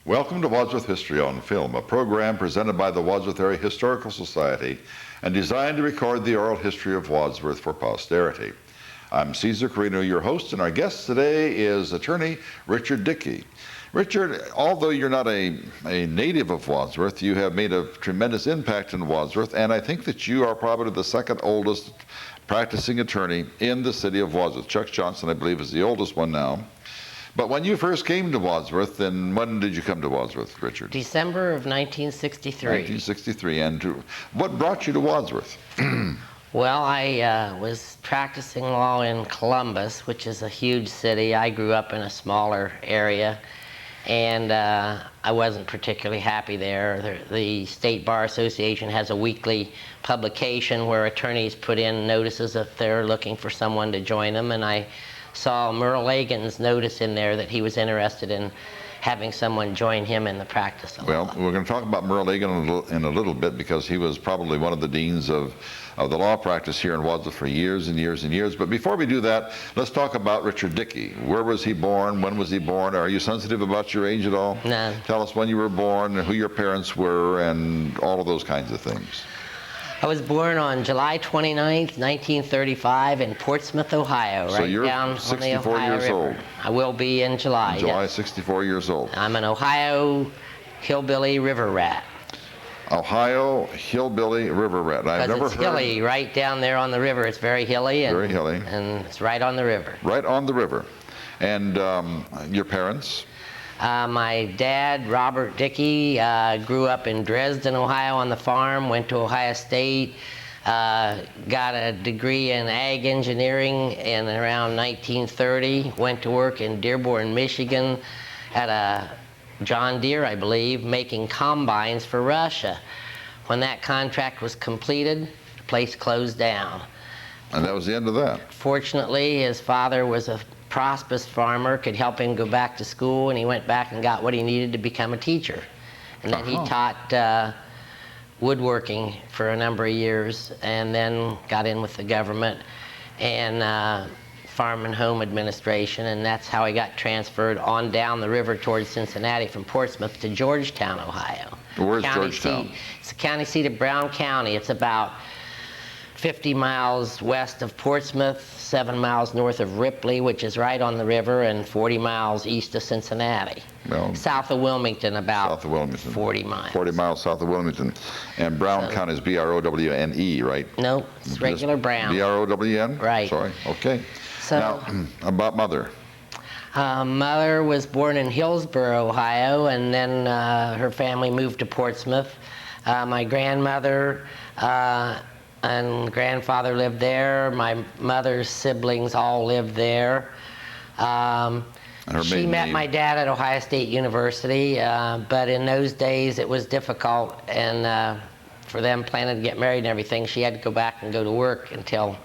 Welcome to Wadsworth History on Film, a program presented by the Wadsworth Area Historical Society and designed to record the oral history of Wadsworth for posterity. I'm Caesar Carino, your host, and our guest today is attorney Richard Dickey. Richard, although you're not a native of Wadsworth, you have made a tremendous impact in Wadsworth, and I think that you are probably the second oldest practicing attorney in the city of Wadsworth. Chuck Johnson, I believe, is the oldest one now. But when you first came to Wadsworth, then when did you come to Wadsworth, Richard? December of 1963. 1963. And what brought you to Wadsworth? Well, I was practicing law in Columbus, which is a huge city. I grew up in a smaller area, and I wasn't particularly happy there. The State Bar Association has a weekly publication where attorneys put in notices if they're looking for someone to join them, and I saw Merle Agan's notice in there that he was interested in having someone join him in the practice of law. Well, we're going to talk about Merle Agan in a little bit, because he was probably one of the deans of the law practice here in Wadsworth for years and years and years. But before we do that, let's talk about Richard Dickey. Where was he born? When was he born? Are you sensitive about your age at all? No. Tell us when you were born, and who your parents were, and all of those kinds of things. I was born on July 29th, 1935 in Portsmouth, Ohio, So right you're down on 64 the Ohio years River. old. I will be in July, July, yes. 64 years old. I'm an Ohio hillbilly river rat. Ohio hillbilly river rat. I've never Because it's heard. hilly, right down there on the river. It's very hilly. And, Very hilly. And it's right on the river. Right on the river. And your parents? My dad, Robert Dickey, grew up in Dresden, Ohio on the farm, went to Ohio State, got a degree in ag engineering in around 1930, went to work in Dearborn, Michigan at a John Deere, I believe, making combines for Russia. When that contract was completed, the place closed down. And that was the end of that. Fortunately, his father was a prosperous farmer, could help him go back to school, and he went back and got what he needed to become a teacher. And then he taught woodworking for a number of years, and then got in with the government and Farm and Home Administration, and that's how he got transferred on down the river towards Cincinnati from Portsmouth to Georgetown, Ohio. Where's Georgetown? It's the county seat of Brown County. It's about 50 miles west of Portsmouth, 7 miles north of Ripley, which is right on the river, and 40 miles east of Cincinnati. Well, South of Wilmington, about south of Wilmington. 40 miles. 40 miles south of Wilmington. And Brown County is B-R-O-W-N-E, right? No, it's regular Brown. B-R-O-W-N? Right. Sorry, okay. So, Now, about mother. Mother was born in Hillsboro, Ohio, and then her family moved to Portsmouth. My grandmother and grandfather lived there. My mother's siblings all lived there. She met my dad at Ohio State University, but in those days it was difficult, and for them planning to get married and everything, she had to go back and go to work until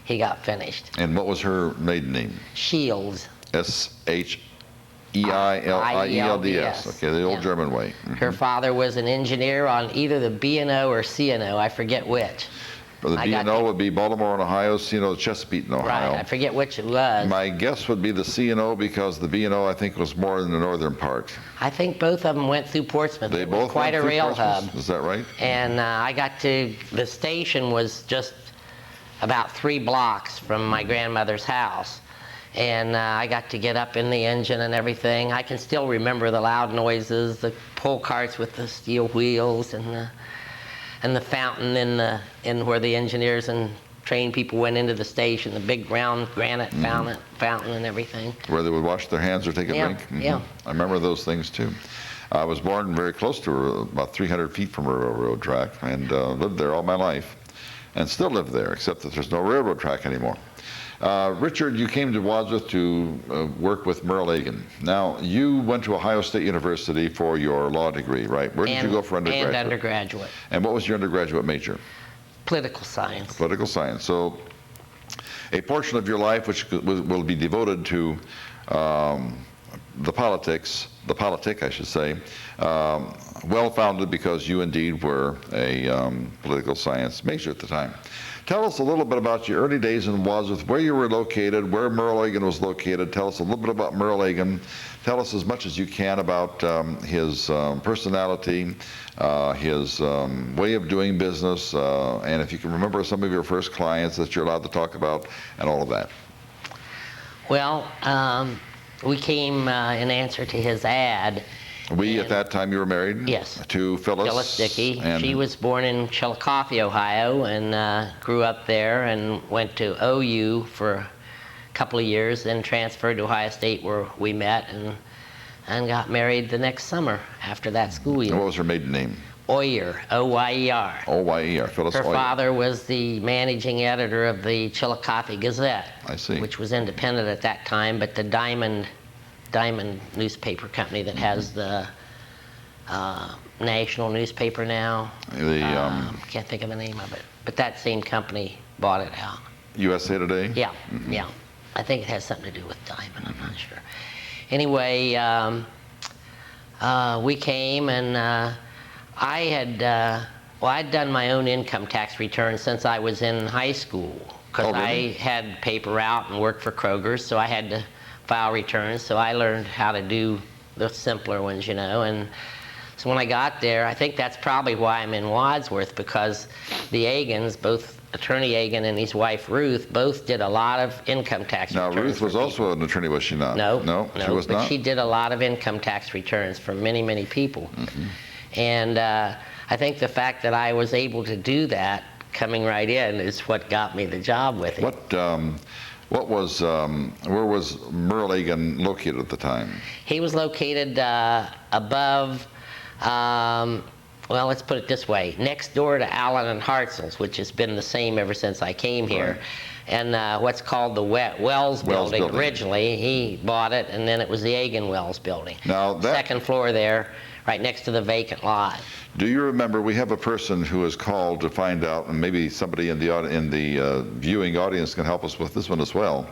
he got finished. And what was her maiden name? Shields. S-H-E-I-L-I-E-L-D-S. Okay, the old German way. Her father was an engineer on either the B&O or C&O, I forget which. But the B&O would be Baltimore and Ohio, C&O Chesapeake and Ohio. Right, I forget which it was. My guess would be the C&O, because the B&O I think was more in the northern part. I think both of them went through Portsmouth. They It both was quite went a through rail Portsmouth? hub. Is that right? And I got to, the station was just about 3 blocks from my grandmother's house. And I got to get up in the engine and everything. I can still remember the loud noises, the pull carts with the steel wheels, and the fountain in where the engineers and trained people went into the station, the big round granite fountain and everything. Where they would wash their hands or take a drink? Yeah. I remember those things too. I was born very close to about 300 feet from a railroad track, and lived there all my life, and still live there, except that there's no railroad track anymore. Richard, you came to Wadsworth to work with Merle Agan. Now, you went to Ohio State University for your law degree, right? Where did you go for undergraduate? And undergraduate. And what was your undergraduate major? Political science. Political science. So a portion of your life which will be devoted to the politic, I should say, well-founded because you indeed were a political science major at the time. Tell us a little bit about your early days in Wadsworth, where you were located, where Merle Egan was located. Tell us a little bit about Merle Egan. Tell us as much as you can about his personality, his way of doing business, and if you can remember some of your first clients that you're allowed to talk about, and all of that. Well, we came in answer to his ad. At that time, you were married? Yes. To Phyllis? Phyllis Dickey. And she was born in Chillicothe, Ohio, and grew up there and went to OU for a couple of years, then transferred to Ohio State where we met and got married the next summer after that school year. And what was her maiden name? Oyer, O-Y-E-R. O-Y-E-R, Phyllis Her Oyer. father was the managing editor of the Chillicothe Gazette. I see. Which was independent at that time, but the Diamond newspaper company that has the national newspaper now. Can't think of the name of it, but that same company bought it out. USA Today? Yeah, yeah. I think it has something to do with Diamond, I'm not sure. Anyway, we came and I'd done my own income tax return since I was in high school, because Oh, really? I had paper out and worked for Kroger's, so I had to file returns, so I learned how to do the simpler ones, you know. And so when I got there, I think that's probably why I'm in Wadsworth, because the Agans, both Attorney Agan and his wife Ruth, both did a lot of income tax returns. Now, Ruth was for also an attorney, was she not? No, No, she was but not? she did a lot of income tax returns for many, many people. And I think the fact that I was able to do that coming right in is what got me the job with him. Where was Merle Egan located at the time? He was located above, well, let's put it this way, next door to Allen and Hartzell's, which has been the same ever since I came here. Right. And what's called the Wells building originally, he bought it, and then it was the Egan Wells building. Now that, second floor there, right next to the vacant lot. Do you remember, we have a person who is called to find out, and maybe somebody in the viewing audience can help us with this one as well.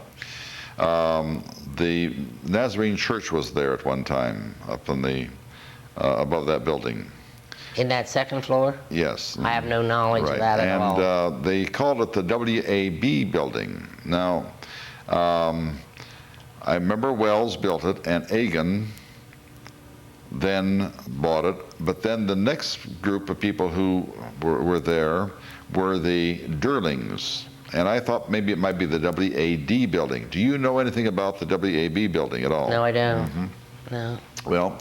The Nazarene Church was there at one time, up in the above that building. In that second floor? Yes. I have no knowledge of that at all. And they called it the WAB building. Now, I remember Wells built it, and Egan then bought it, but then the next group of people who were there were the Durlings, and I thought maybe it might be the WAD building. Do you know anything about the WAB building at all? No, I don't. No. Well,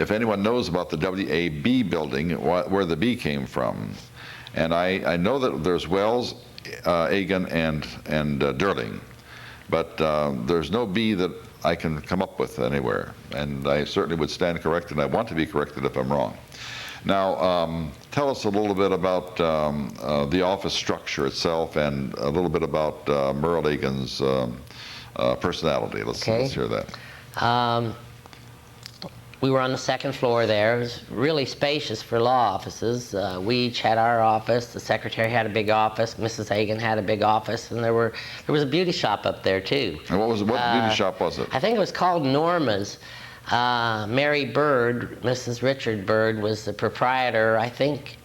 if anyone knows about the WAB building, where the B came from, and I know that there's Wells, Egan, and Durling, but there's no B that I can come up with anywhere, and I certainly would stand corrected, and I want to be corrected if I'm wrong. Now, tell us a little bit about the office structure itself, and a little bit about Merle Egan's personality. Let's hear that. We were on the second floor there. It was really spacious for law offices. We each had our office. The secretary had a big office. Mrs. Egan had a big office, and there was a beauty shop up there too. And what beauty shop was it? I think it was called Norma's. Mary Bird, Mrs. Richard Bird, was the proprietor, I think,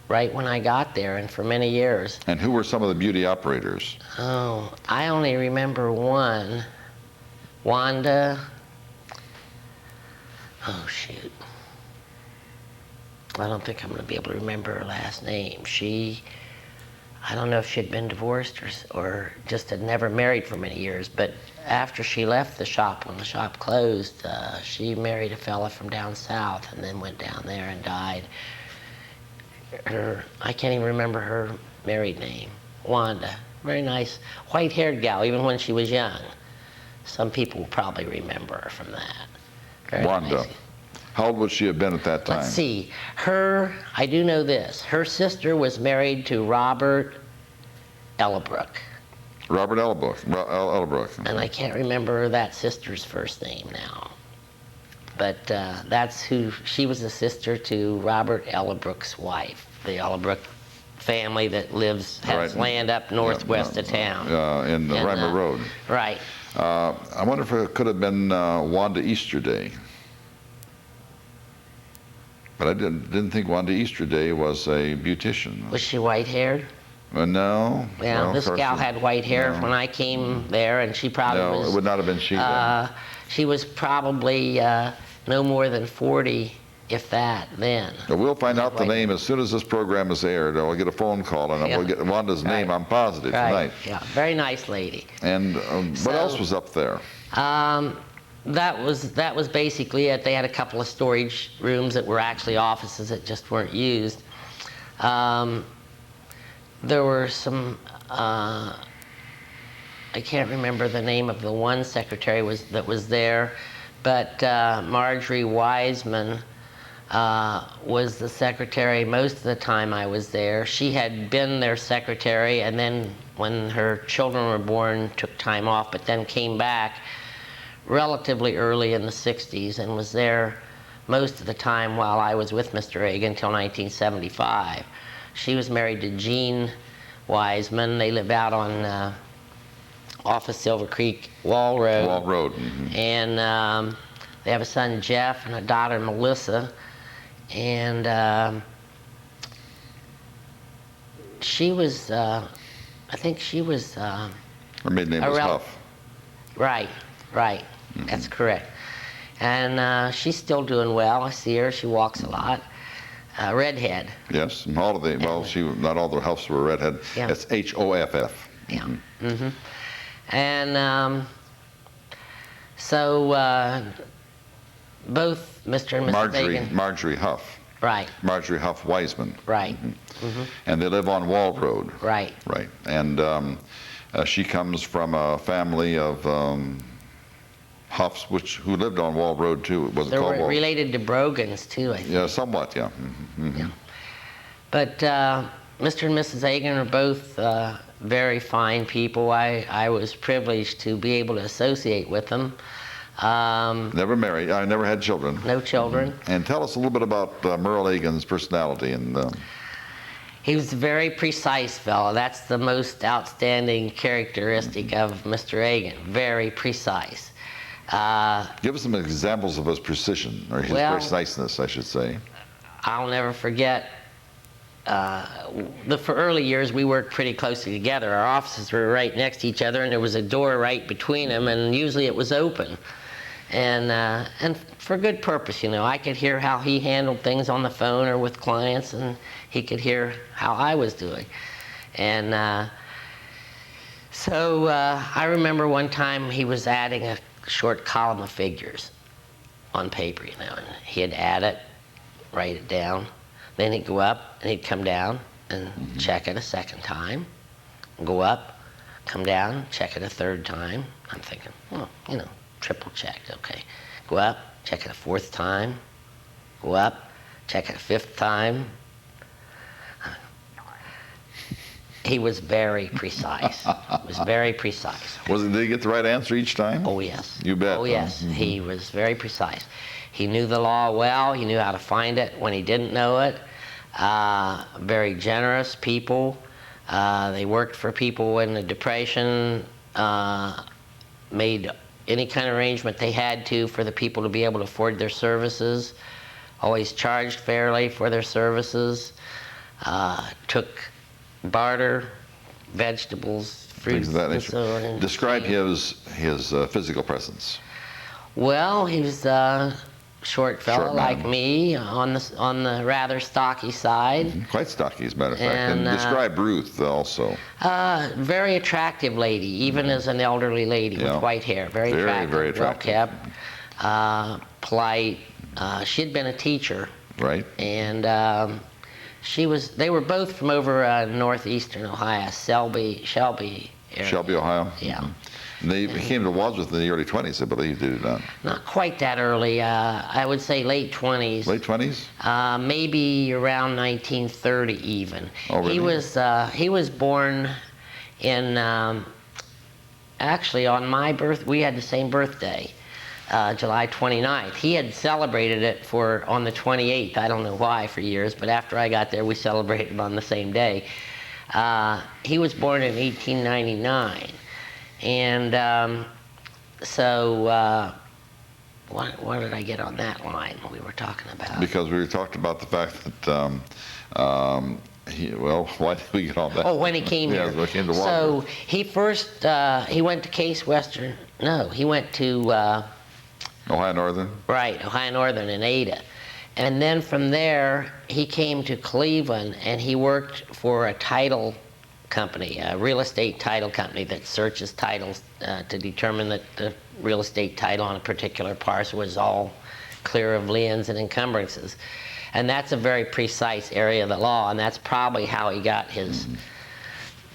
right when I got there, and for many years. And who were some of the beauty operators? Oh, I only remember one. Wanda. Oh, shoot. I don't think I'm going to be able to remember her last name. I don't know if she'd been divorced or just had never married for many years, but after she left the shop, when the shop closed, she married a fella from down south and then went down there and died. I can't even remember her married name. Wanda. Very nice, white-haired gal, even when she was young. Some people will probably remember her from that. Very Wanda. nice. How old would she have been at that time? Let's see. I do know this. Her sister was married to Robert Ellebrook. Robert Ellebrook. And I can't remember that sister's first name now. But that's who, she was a sister to Robert Ellebrook's wife, the Ellebrook family that has land up northwest of town. In the Reimer Road. Right. I wonder if it could have been Wanda Easterday. But I didn't think Wanda Easterday was a beautician. Was she white-haired? No. Yeah, well, this gal had white hair when I came there, and she probably was... No, it would not have been she then. She was probably no more than 40, if that, then. But we'll find out the name as soon as this program is aired. I'll get a phone call, and we'll get Wanda's name, I'm positive, tonight. Yeah, very nice lady. And what else was up there? That was basically it. They had a couple of storage rooms that were actually offices that just weren't used. There were some, I can't remember the name of the one secretary that was there, but Marjorie Wiseman was the secretary most of the time I was there. She had been their secretary, and then when her children were born, took time off, but then came back relatively early in the 60s and was there most of the time while I was with Mr. Reagan until 1975. She was married to Gene Wiseman. They live out on off of Silver Creek, Wall Road. Wall Road. Mm-hmm. And they have a son, Jeff, and a daughter, Melissa. And she was, I think she was... Her maiden name was Huff. Right. Mm-hmm. That's correct. And she's still doing well. I see her. She walks a lot. Redhead. Yes, and all of the, well, not all the Huffs were redhead. Yeah. It's H-O-F-F. Yeah. Mm-hmm. Mm-hmm. And so both Mr. and Mrs. Reagan. Marjorie Huff. Right. Marjorie Huff Wiseman. Right. Mm-hmm. Mm-hmm. And they live on Wall Road. Right. Right. And she comes from a family of Huffs, who lived on Wall Road too. Was it They called were related to Brogans too, I think. Yeah, somewhat, yeah. Mm-hmm. Mm-hmm. Yeah. But Mr. and Mrs. Reagan are both very fine people. I was privileged to be able to associate with them. Never married. I never had children. No children. Mm-hmm. And tell us a little bit about Merle Egan's personality. And he was a very precise fellow. That's the most outstanding characteristic of Mr. Reagan. Very precise. Give us some examples of his precision, or his preciseness, I should say. I'll never forget, for early years we worked pretty closely together. Our offices were right next to each other, and there was a door right between them, and usually it was open. And for good purpose, you know. I could hear how he handled things on the phone or with clients, and he could hear how I was doing. And so I remember one time he was adding a short column of figures on paper, you know, and he'd add it, write it down, then he'd go up and he'd come down and check it a second time, go up, come down, check it a third time. I'm thinking, well, you know, triple checked, okay. Go up, check it a fourth time, go up, check it a fifth time. He was very precise. Was very precise. Did he get the right answer each time? Oh, yes. You bet. Oh, yes. Mm-hmm. He was very precise. He knew the law well. He knew how to find it when he didn't know it. Very generous people. They worked for people in the Depression, made any kind of arrangement they had to for the people to be able to afford their services. Always charged fairly for their services. Took barter, vegetables, fruits, things of that nature. and so on. Describe his physical presence. Well, he was a short fellow like man. me, on the rather stocky side. Quite stocky, as a matter of fact. And, And describe Ruth also. Very attractive lady, even as an elderly lady with white hair. Very attractive, very attractive. well kept, polite. She had been a teacher. Right. And they were both from over northeastern Ohio, Shelby area. Shelby, Ohio. Yeah. Mm-hmm. And they came to Wadsworth in the early 20s, I believe, did it not? Not quite that early. I would say late 20s. Late 20s? Maybe around 1930 even. Oh, really? He was born in, actually on my we had the same birthday. July 29th. He had celebrated it on the 28th. I don't know why for years, but after I got there, we celebrated on the same day. He was born in 1899, and So what did I get on that line we were talking about? Because we talked about the fact that, well, why did we get on that? Oh, when he came Yeah, here. when he came to So Wadsworth. he first, he went to Case Western, no, he went to, Ohio Northern? right, Ohio Northern in Ada. And then from there, he came to Cleveland and he worked for a title company, a real estate title company that searches titles to determine that the real estate title on a particular parcel was all clear of liens and encumbrances. And that's a very precise area of the law, and that's probably how he got his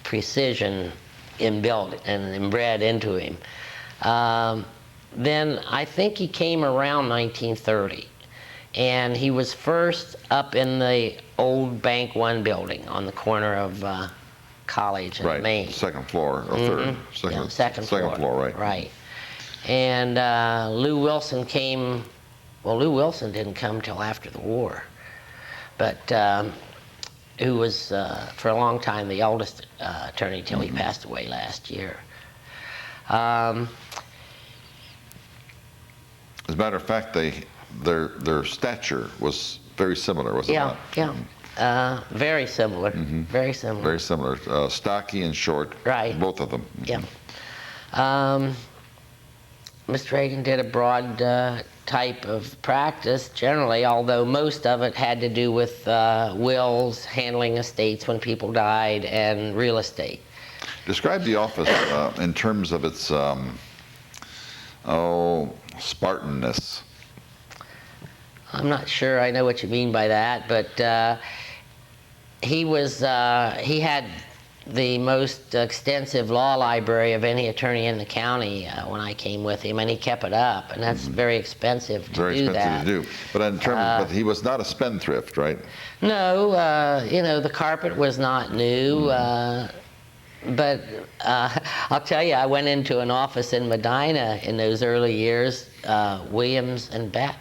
precision inbuilt and inbred into him. Then I think he came around 1930, and he was first up in the old Bank One building on the corner of College and Right, Main. second floor or third? Yeah, second floor, right. Right. And Lou Wilson came, well, Lou Wilson didn't come till after the war, but who was for a long time the oldest attorney till he passed away last year. As a matter of fact, their stature was very similar, was it not? Yeah. Very similar. Very similar. Very similar. Stocky and short. Right. Both of them. Yeah. Mr. Reagan did a broad type of practice generally, although most of it had to do with wills, handling estates when people died, and real estate. Describe the office in terms of its, Spartanness. I'm not sure I know what you mean by that, but he had the most extensive law library of any attorney in the county when I came with him, and he kept it up, and that's very expensive to Very do expensive that. to do. But in terms, but he was not a spendthrift, right? No, you know, the carpet was not new, but I'll tell you, I went into an office in Medina in those early years, Williams and I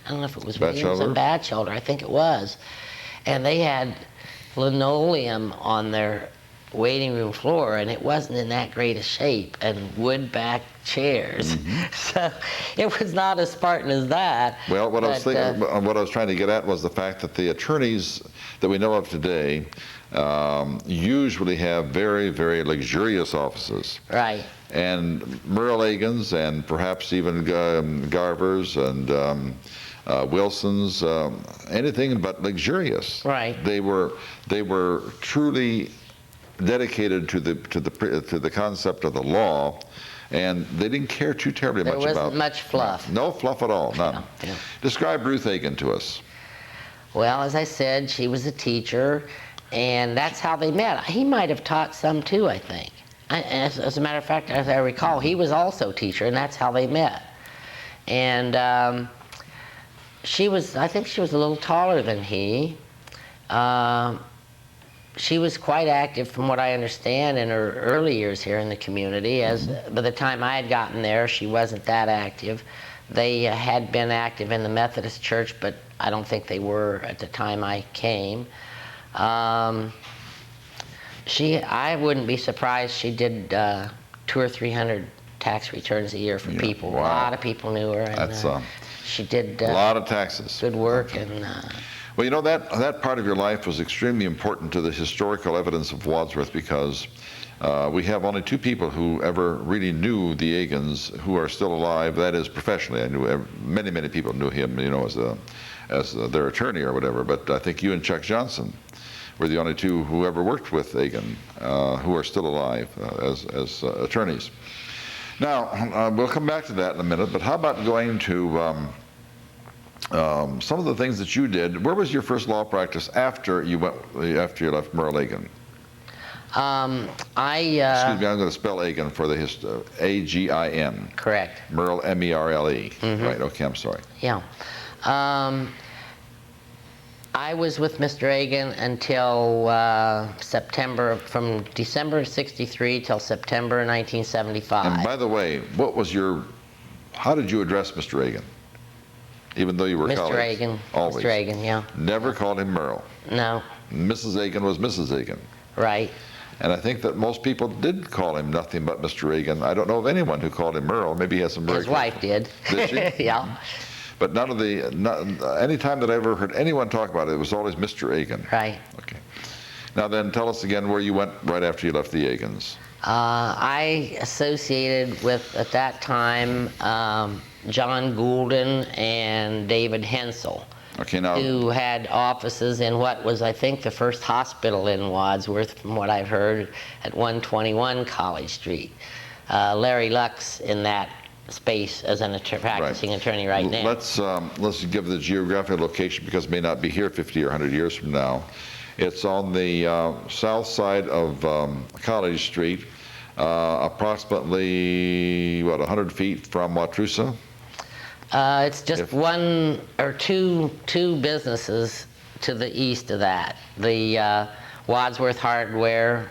don't know if it was Williams and Batchelder, I think it was, and they had linoleum on their waiting room floor, and it wasn't in that great a shape, and wood-backed chairs. So it was not as Spartan as that. Well, what I was trying to get at was the fact that the attorneys that we know of today usually have very, very luxurious offices. Right. And Merle Agans and perhaps even Garvers and Wilsons, anything but luxurious. Right. They were truly dedicated to the concept of the law, and they didn't care too terribly much about. There wasn't much fluff. No fluff at all, none. Yeah. Describe Ruth Agan to us. Well, as I said, she was a teacher, and that's how they met. He might have taught some too, I think. As a matter of fact, as I recall, he was also a teacher, and that's how they met. And I think she was a little taller than he. She was quite active, from what I understand, in her early years here in the community. As by the time I had gotten there, she wasn't that active. They had been active in the Methodist Church, but I don't think they were at the time I came. I wouldn't be surprised she did 200 or 300 tax returns a year for people. Wow. A lot of people knew her, and That's she did a lot of taxes. good work. And well, you know, that part of your life was extremely important to the historical evidence of Wadsworth, because we have only two people who ever really knew the Agans who are still alive. That is, professionally. I knew many, many people knew him, you know, as their attorney or whatever. But I think you and Chuck Johnson were the only two who ever worked with Agan who are still alive as attorneys. Now, we'll come back to that in a minute, but how about going to some of the things that you did? Where was your first law practice after you left Merle Agan? Excuse me, I'm going to spell Agan for the A-G-I-N. Correct. Merle, M-E-R-L-E. Right, okay, I'm sorry. Yeah. I was with Mr. Agan until from December '63 till September 1975. And by the way, how did you address Mr. Agan? Even though you were colleagues? Mr. Agan. Always. Mr. Agan, yeah. Never called him Merle. No. Mrs. Agan was Mrs. Agan. Right. And I think that most people did call him nothing but Mr. Reagan. I don't know of anyone who called him Earl. Maybe he has some very His wife did. Did she? Yeah. But any time that I ever heard anyone talk about it, it was always Mr. Reagan. Right. Okay. Now then, tell us again where you went right after you left the Eagans. I associated with, at that time, John Goulden and David Hensel, Okay, now, who had offices in what was, I think, the first hospital in Wadsworth, from what I've heard, at 121 College Street. Larry Luck's in that space as an practicing attorney right now. Let's give the geographic location, because it may not be here 50 or 100 years from now. It's on the south side of College Street, approximately, 100 feet from Wautroosa? It's just one or two businesses to the east of that. The Wadsworth Hardware,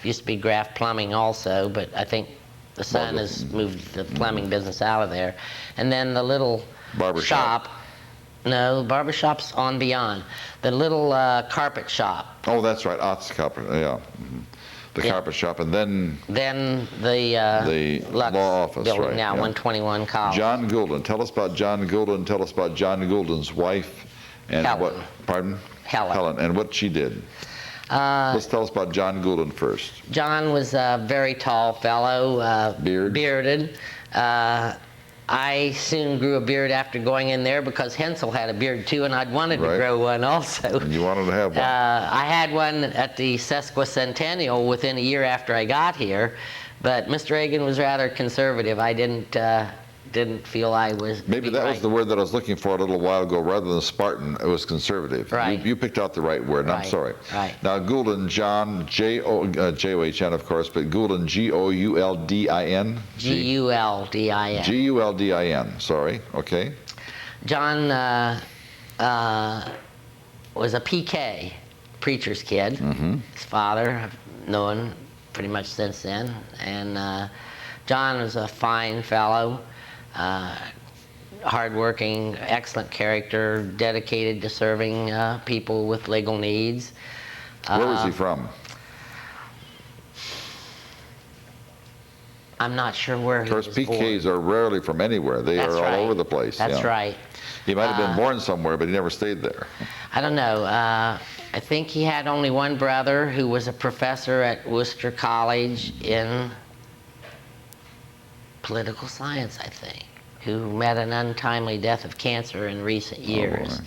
used to be Graff Plumbing also, but I think the son has moved the plumbing business out of there. And then the little barbershop. No, the barbershop's on beyond. The little carpet shop. Oh, that's right, Ott's Carpet, yeah. Mm-hmm. The carpet shop, and then the Lux law office, building right, now, yeah. 121 College. John Goulden. Tell us about John Goulden. Tell us about John Goulden's wife and Helen. what? Pardon? Helen. And what she did. Let's tell us about John Goulden first. John was a very tall fellow, bearded. I soon grew a beard after going in there because Hensel had a beard too, and I'd wanted to grow one also. And you wanted to have one. I had one at the sesquicentennial within a year after I got here, but Mr. Reagan was rather conservative. I didn't feel I was. Maybe that was the word that I was looking for a little while ago. Rather than Spartan, it was conservative. Right. You picked out the right word, and I'm sorry. Right. Now, Goulden, John, J-O-H-N, of course, but Goulden, G-O-U-L-D-I-N? G-U-L-D-I-N. G-U-L-D-I-N, sorry, okay. John was a PK, preacher's kid. Mm-hmm. His father, I've known pretty much since then. And John was a fine fellow. Hardworking, excellent character, dedicated to serving people with legal needs. Where was he from? I'm not sure where he was born. Of course, PKs are rarely from anywhere. They are all over the place. That's right. He might have been born somewhere, but he never stayed there. I don't know. I think he had only one brother who was a professor at Worcester College in political science, I think, who met an untimely death of cancer in recent years.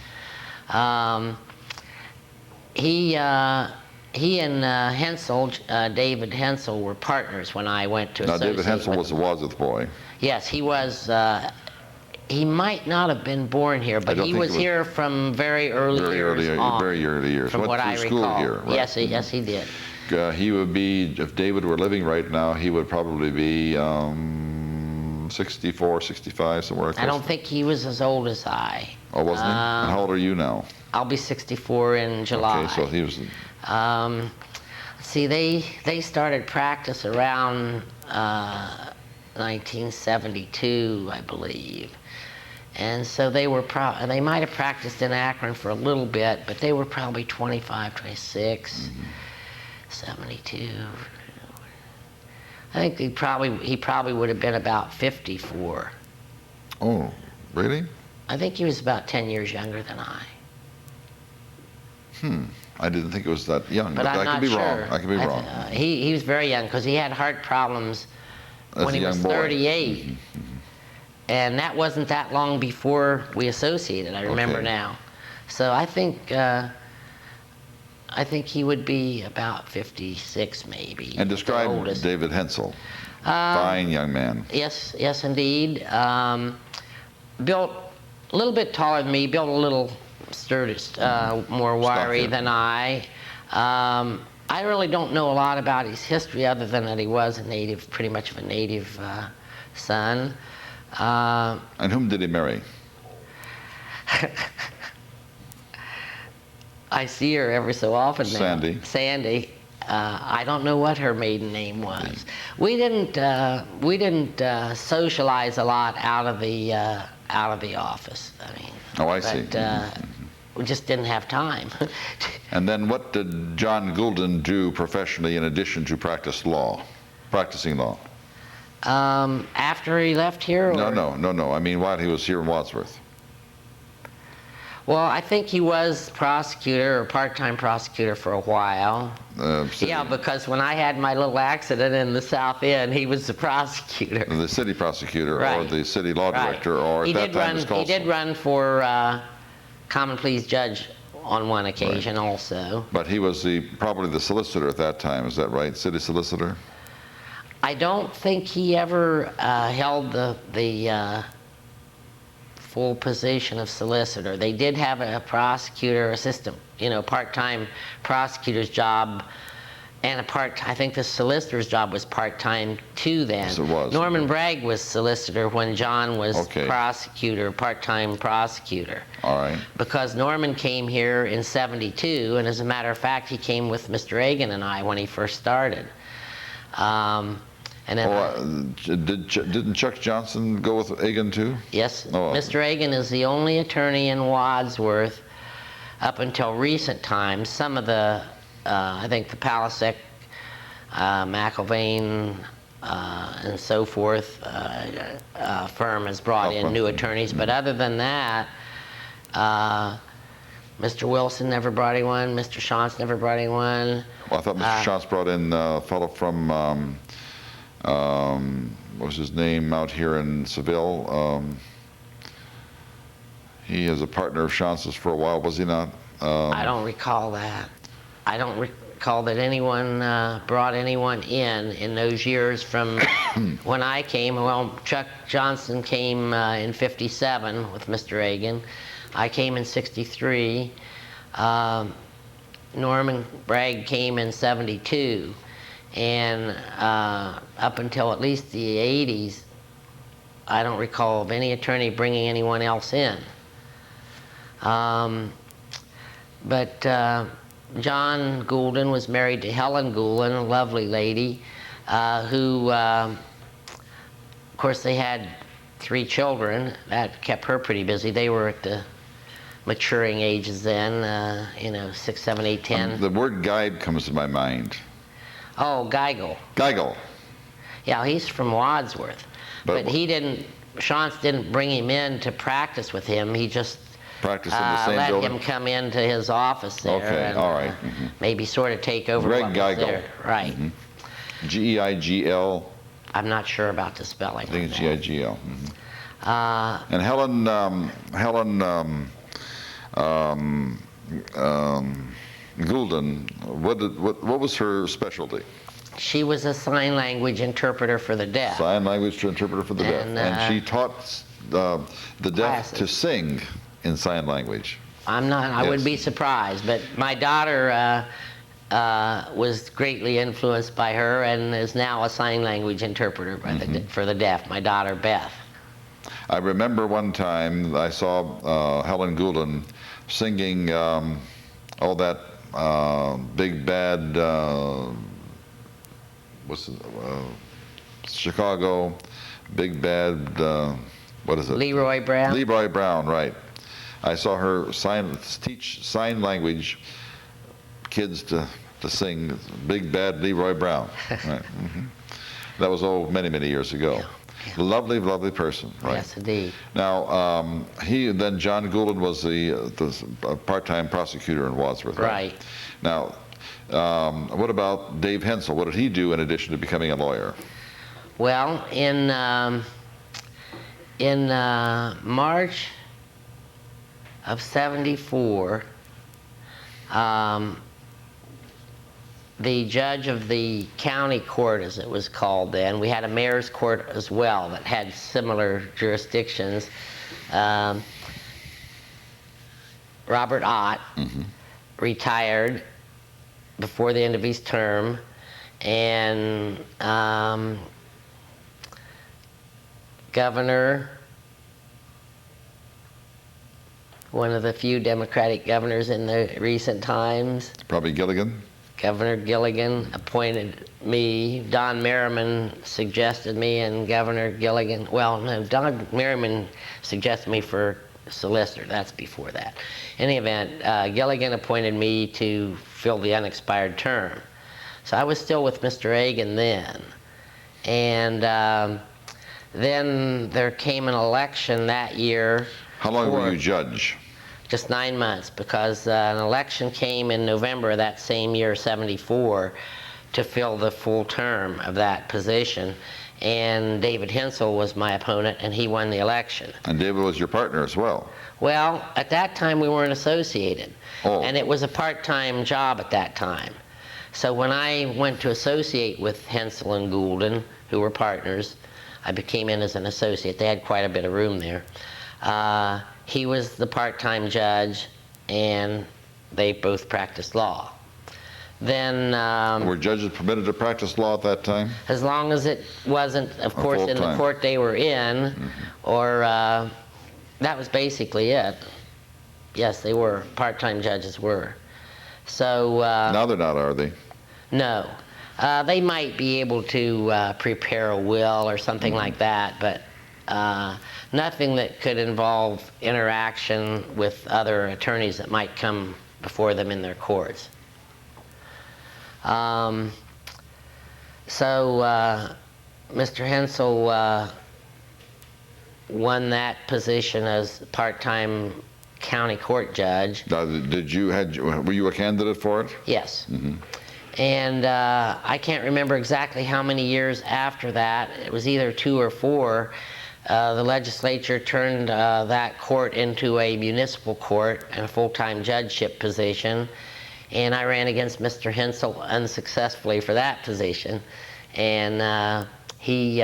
He and Hensel, David Hensel, were partners when I went to associate. Now, David Hensel was a Wadsworth boy. Yes, he was. He might not have been born here, but he was here from very early years on. Very early years. From what I recall. School here, right? Yes, he did. He would be, if David were living right now, he would probably be 64, 65, somewhere close. I don't think he was as old as I. Oh, wasn't he? And how old are you now? I'll be 64 in July. Okay, so he was... See, they started practice around 1972, I believe. And so they were they might have practiced in Akron for a little bit, but they were probably 25, 26, 72. I think he probably would have been about 54. Oh, really? I think he was about 10 years younger than I. I didn't think it was that young, but I could be wrong. I could be wrong. He was very young because he had heart problems when he was 38. And that wasn't that long before we associated, I remember now. So I think he would be about 56 maybe. And describe David Hensel. Fine young man. Yes, indeed. Built a little bit taller than me, built a little sturdy, more wiry than I. I really don't know a lot about his history other than that he was a native, pretty much of a native son. And whom did he marry? I see her every so often now. Sandy. I don't know what her maiden name was. We didn't socialize a lot out of the office. I mean. Oh, I see. we just didn't have time. And then what did John Goulden do professionally in addition to practicing law? After he left here? Or? No. I mean, while he was here in Wadsworth. Well, I think he was prosecutor or part-time prosecutor for a while. Yeah, because when I had my little accident in the South End, he was the prosecutor. The city prosecutor, right. Or the city law director, right. or at that time was called. He did run for common pleas judge on one occasion also. But he was probably the solicitor at that time, is that right? City solicitor? I don't think he ever held the full position of solicitor. They did have a prosecutor assistant, part-time prosecutor's job, and I think the solicitor's job was part-time too then. Yes, it was. Norman Bragg was solicitor when John was prosecutor, part-time prosecutor. All right. Because Norman came here in '72, and as a matter of fact, he came with Mr. Egan and I when he first started. And then didn't Chuck Johnson go with Egan too? Yes. Mr. Egan is the only attorney in Wadsworth up until recent times. Some of the, I think the Palisek, McIlvain, and so forth firm has brought in new attorneys. But other than that, Mr. Wilson never brought anyone. Mr. Shantz never brought anyone. Well, I thought Mr. Shantz brought in a fellow from, what was his name out here in Seville? He is a partner of Shantz's for a while, was he not? I don't recall that. I don't recall that anyone brought anyone in those years from when I came. Well, Chuck Johnson came in '57 with Mr. Egan. I came in '63. Norman Bragg came in '72. And up until at least the '80s, I don't recall of any attorney bringing anyone else in. But John Goulden was married to Helen Goulden, a lovely lady, who, of course, they had 3 children. That kept her pretty busy. They were at the maturing ages then, 6, 7, 8, 10. The word guide comes to my mind. Oh, Geigel. Geigel. Yeah, he's from Wadsworth. But he didn't, Shantz didn't bring him in to practice with him. He just practice in the same let building? him come into his office there. Okay, and, all right. Maybe sort of take over Greg what was Geigel. there. Right. Geigl. I'm not sure about the spelling. I think it's Geigl. And Helen Goulden, what was her specialty? She was a sign language interpreter for the deaf. Sign language interpreter for the deaf. And she taught the deaf to sing in sign language. I wouldn't be surprised, but my daughter was greatly influenced by her and is now a sign language interpreter for the deaf, my daughter Beth. I remember one time I saw Helen Goulden singing all that big bad, Chicago, big bad, what is it? Leroy Brown? Leroy Brown, right. I saw her teach sign language kids to sing Big Bad Leroy Brown. Right. That was many, many years ago. Yeah. Lovely, lovely person, right? Yes, indeed. Now, then John Goulden was the part-time prosecutor in Wadsworth, right? Right. Now, what about Dave Hensel? What did he do in addition to becoming a lawyer? Well, in March of '74, the judge of the county court, as it was called then, we had a mayor's court as well that had similar jurisdictions. Robert Ott retired before the end of his term, and governor, one of the few Democratic governors in the recent times. Probably Gilligan. Governor Gilligan appointed me. Don Merriman suggested me, and Governor Gilligan, well, no, Don Merriman suggested me for solicitor. That's before that. In any event, Gilligan appointed me to fill the unexpired term. So I was still with Mr. Egan then. And then there came an election that year. How long were you judge? Just 9 months, because an election came in November of that same year, 74, to fill the full term of that position. And David Hensel was my opponent, and he won the election. And David was your partner as well? Well, at that time we weren't associated. Oh. And it was a part-time job at that time. So when I went to associate with Hensel and Goulden, who were partners, I became in as an associate. They had quite a bit of room there. He was the part-time judge, and they both practiced law. Then were judges permitted to practice law at that time? As long as it wasn't, of course, in the court they were in, or that was basically it. Yes, they were. Part-time judges were. So now they're not, are they? No. They might be able to prepare a will or something like that, but nothing that could involve interaction with other attorneys that might come before them in their courts. Mr. Hensel won that position as part-time county court judge. Were you a candidate for it? Yes. And I can't remember exactly how many years after that. It was either 2 or 4. The legislature turned that court into a municipal court and a full-time judgeship position. And I ran against Mr. Hensel unsuccessfully for that position. And he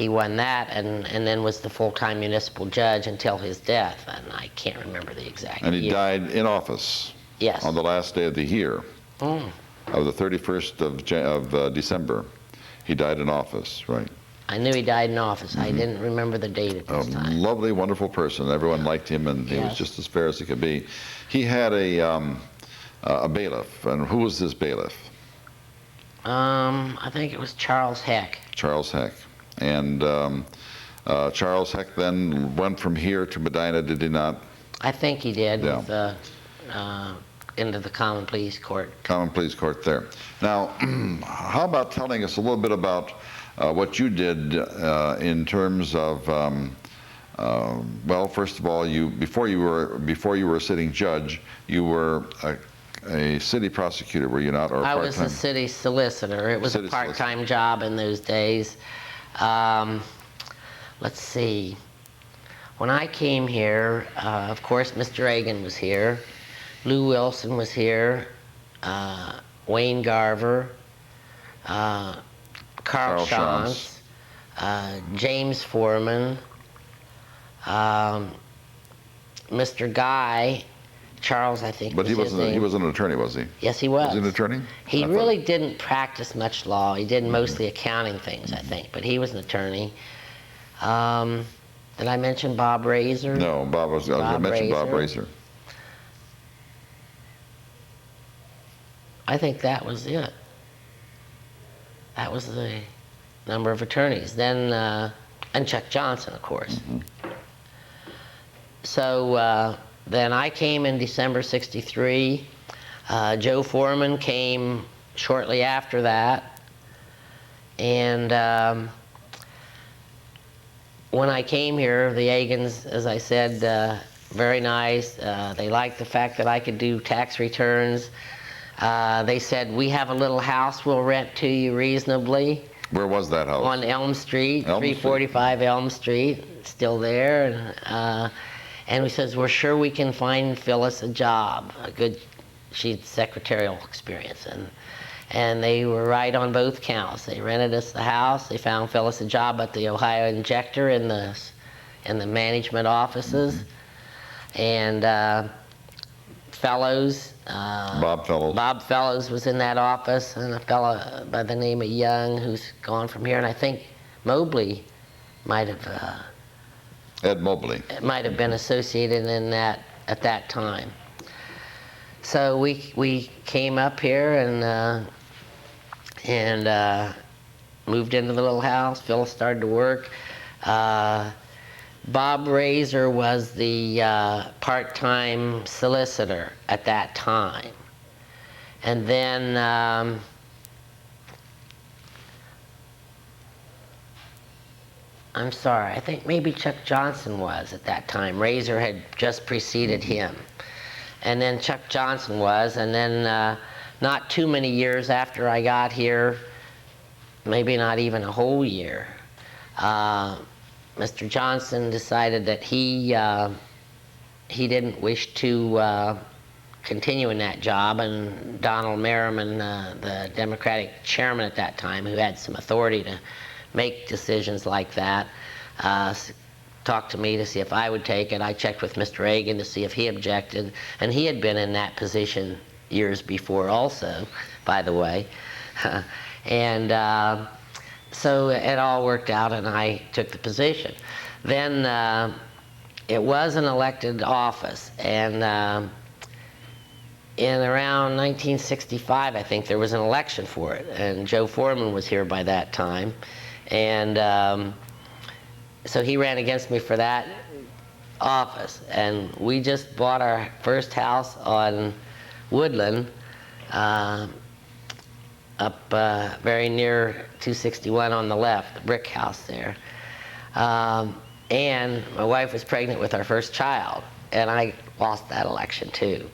won that, and then was the full-time municipal judge until his death. And I can't remember the exact year. And he died in office? Yes. On the last day of the year? Of the 31st of December. He died in office, right? I knew he died in office. I didn't remember the date at this time. Lovely, wonderful person. Everyone liked him, and he was just as fair as he could be. He had a bailiff, and who was this bailiff? I think it was Charles Heck. Charles Heck. And Charles Heck then went from here to Medina, did he not? I think he did, with into the Common Pleas Court. Common Pleas Court there. Now, how about telling us a little bit about what you did in terms of, well, first of all, before you were a sitting judge, you were a city prosecutor, were you not? Or I was a city solicitor. It was a part-time job in those days. Let's see. When I came here, of course, Mr. Egan was here. Lou Wilson was here. Wayne Garver. Carl Shantz, James Foreman, Mr. Guy, Charles, I think. But he was an attorney, was he? Yes, he was. Was he an attorney? He really didn't practice much law. He did mostly accounting things, I think, but he was an attorney. Did I mention Bob Razor? No, I mentioned Bob Razor. I think that was it. That was the number of attorneys. Then, and Chuck Johnson, of course. So then I came in December '63. Joe Foreman came shortly after that. And when I came here, the Agans, as I said, very nice. They liked the fact that I could do tax returns. They said, we have a little house we'll rent to you reasonably. Where was that house? On Elm Street, 345 Elm Street, still there. And we says, we're sure we can find Phyllis a job, she's secretarial experience. And they were right on both counts. They rented us the house. They found Phyllis a job at the Ohio Injector in the management offices. And Bob Fellows was in that office, and a fellow by the name of Young, who's gone from here, and I think Mobley might have Ed Mobley might have been associated in that at that time. So we came up here and moved into the little house. Phyllis started to work. Bob Razor was the part-time solicitor at that time. And then I'm sorry, I think maybe Chuck Johnson was at that time. Razor had just preceded him. And then Chuck Johnson was, and then not too many years after I got here, maybe not even a whole year, Mr. Johnson decided that he didn't wish to continue in that job, and Donald Merriman, the Democratic chairman at that time, who had some authority to make decisions like that, talked to me to see if I would take it. I checked with Mr. Reagan to see if he objected, and he had been in that position years before also, by the way. And so it all worked out, and I took the position. Then it was an elected office, and in around 1965, I think, there was an election for it, and Joe Foreman was here by that time. And so he ran against me for that office, and we just bought our first house on Woodland, up very near 261 on the left, the brick house there. And my wife was pregnant with our first child, and I lost that election too.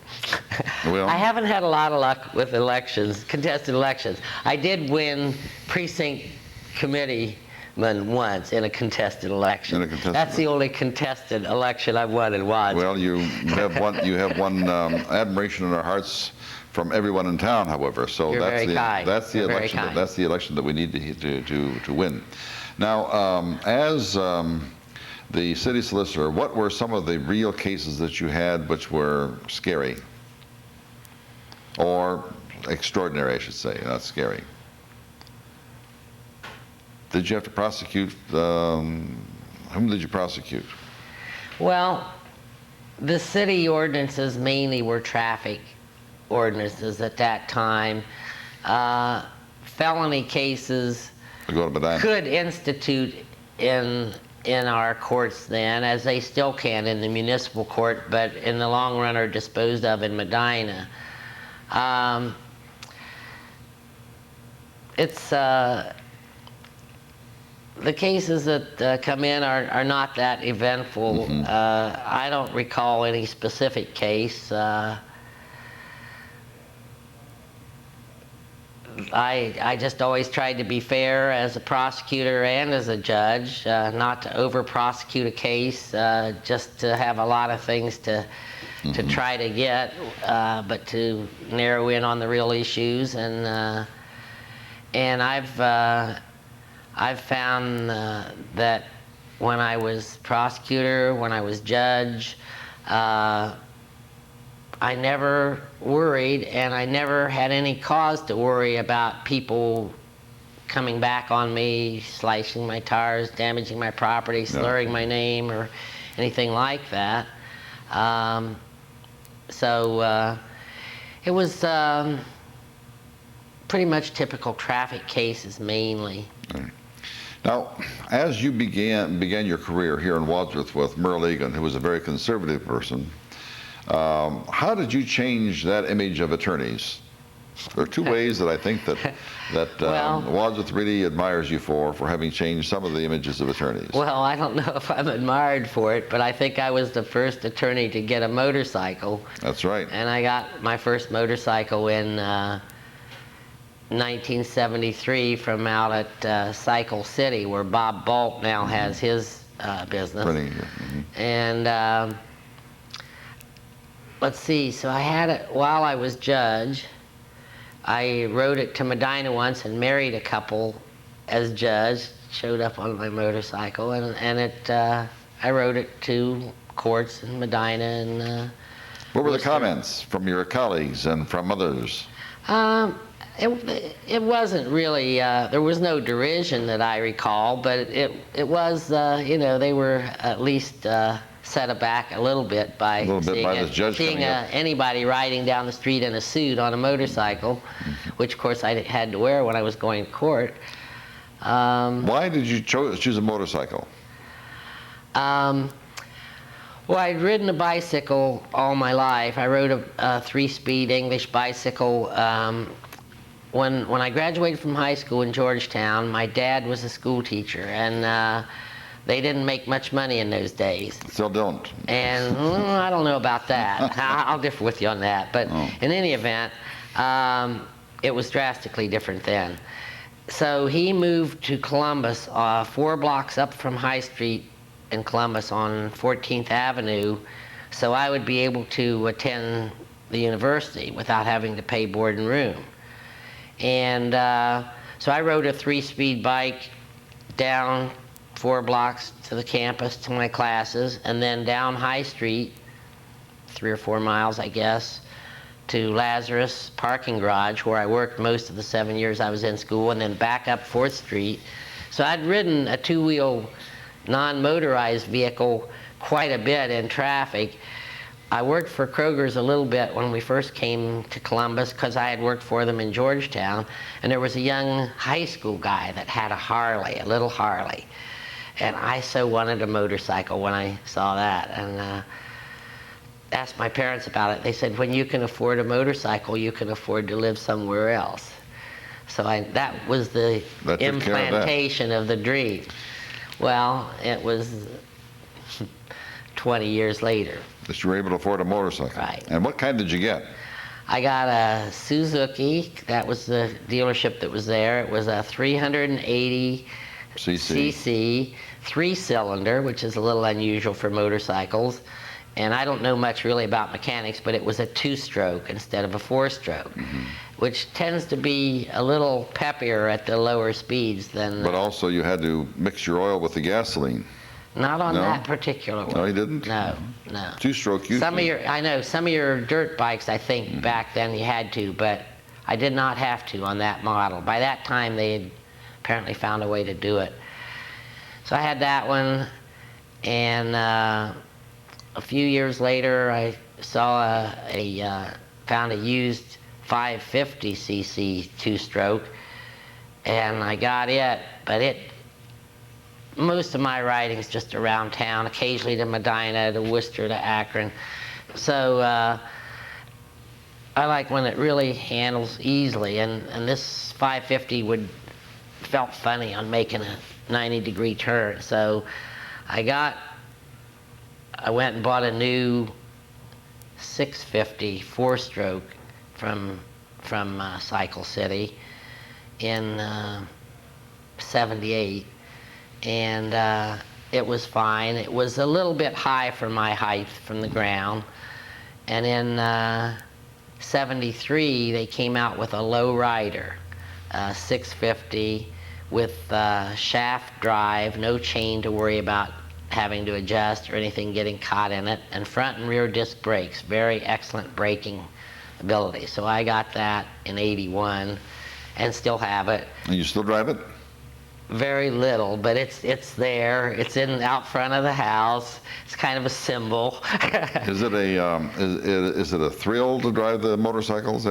Well, I haven't had a lot of luck with elections, contested elections. I did win precinct committeeman once in a contested election. That's the only contested election I've won in Wadsworth. well, you have won admiration in our hearts from everyone in town, however. So You're very kind. That's the You're very election. kind. That's the election that we need to win. Now, as the city solicitor, what were some of the real cases that you had which were scary, or extraordinary, I should say, not scary? Did you have to prosecute? Whom did you prosecute? Well, the city ordinances mainly were traffic ordinances at that time. Felony cases could institute in our courts then, as they still can in the municipal court, but in the long run are disposed of in Medina. The cases that come in are not that eventful. Mm-hmm. I don't recall any specific case. I just always tried to be fair as a prosecutor and as a judge, not to over-prosecute a case, just to have a lot of things to try to get, but to narrow in on the real issues. And I've found that when I was prosecutor, when I was judge, I never worried, and I never had any cause to worry about people coming back on me, slicing my tires, damaging my property, slurring my name, or anything like that. So it was pretty much typical traffic cases mainly. Right. Now, as you began your career here in Wadsworth with Merle Egan, who was a very conservative person, how did you change that image of attorneys? There are two ways that I think that Wadsworth really admires you for having changed some of the images of attorneys. Well, I don't know if I'm admired for it, but I think I was the first attorney to get a motorcycle. That's right. And I got my first motorcycle in 1973 from out at Cycle City, where Bob Bolt now has his business. And let's see, so I had it while I was judge. I rode it to Medina once and married a couple as judge, showed up on my motorcycle, and I rode it to courts in Medina. And what were the comments from your colleagues and from others? It wasn't really, there was no derision that I recall, but it was, they were at least set aback a little bit by seeing anybody riding down the street in a suit on a motorcycle, which of course I had to wear when I was going to court. Why did you choose a motorcycle? Well, I'd ridden a bicycle all my life. I rode a 3-speed English bicycle. When I graduated from high school in Georgetown, my dad was a school teacher, and they didn't make much money in those days. Still don't. And I don't know about that. I'll differ with you on that. But in any event, it was drastically different then. So he moved to Columbus, 4 blocks up from High Street in Columbus on 14th Avenue, so I would be able to attend the university without having to pay board and room. And so I rode a 3-speed bike down 4 blocks to the campus to my classes, and then down High Street, 3 or 4 miles, I guess, to Lazarus parking garage, where I worked most of the 7 years I was in school, and then back up 4th Street. So I'd ridden a 2-wheel non-motorized vehicle quite a bit in traffic. I worked for Kroger's a little bit when we first came to Columbus, because I had worked for them in Georgetown, and there was a young high school guy that had a Harley, a little Harley. And I so wanted a motorcycle when I saw that, and asked my parents about it. They said, when you can afford a motorcycle, you can afford to live somewhere else. So that was the implantation of the dream. Well, it was 20 years later. That you were able to afford a motorcycle. Right. And what kind did you get? I got a Suzuki. That was the dealership that was there. It was a 380 cc 3-cylinder, which is a little unusual for motorcycles. And I don't know much really about mechanics, but it was a 2-stroke instead of a 4-stroke, which tends to be a little peppier at the lower speeds than... But also you had to mix your oil with the gasoline. Not on that particular one. No, you didn't? No, no. 2-stroke usually. I know some of your dirt bikes, I think back then you had to, but I did not have to on that model. By that time they had apparently found a way to do it. So I had that one, and a few years later I saw found a used 550 cc 2-stroke, and I got it, but most of my riding is just around town, occasionally to Medina, to Worcester, to Akron. So I like when it really handles easily, and this 550 felt funny on making a 90-degree turn. So I went and bought a new 650 4-stroke from Cycle City in '78, and it was fine. It was a little bit high for my height from the ground, and in '73 they came out with a low rider, 650 with shaft drive, no chain to worry about having to adjust or anything getting caught in it, and front and rear disc brakes, very excellent braking ability. So I got that in '81 and still have it. And you still drive it? Very little, but it's there. It's out front of the house. It's kind of a symbol. Is it a thrill to drive the motorcycles?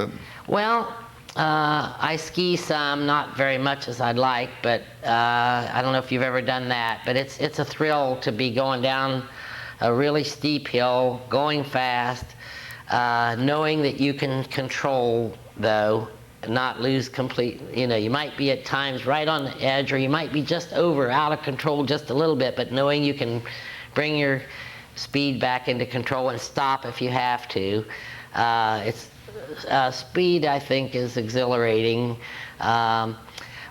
Well, I ski some, not very much as I'd like, but I don't know if you've ever done that, but it's a thrill to be going down a really steep hill, going fast, knowing that you can control, though, not lose complete, you might be at times right on the edge, or you might be just out of control just a little bit, but knowing you can bring your speed back into control and stop if you have to. Speed, I think, is exhilarating.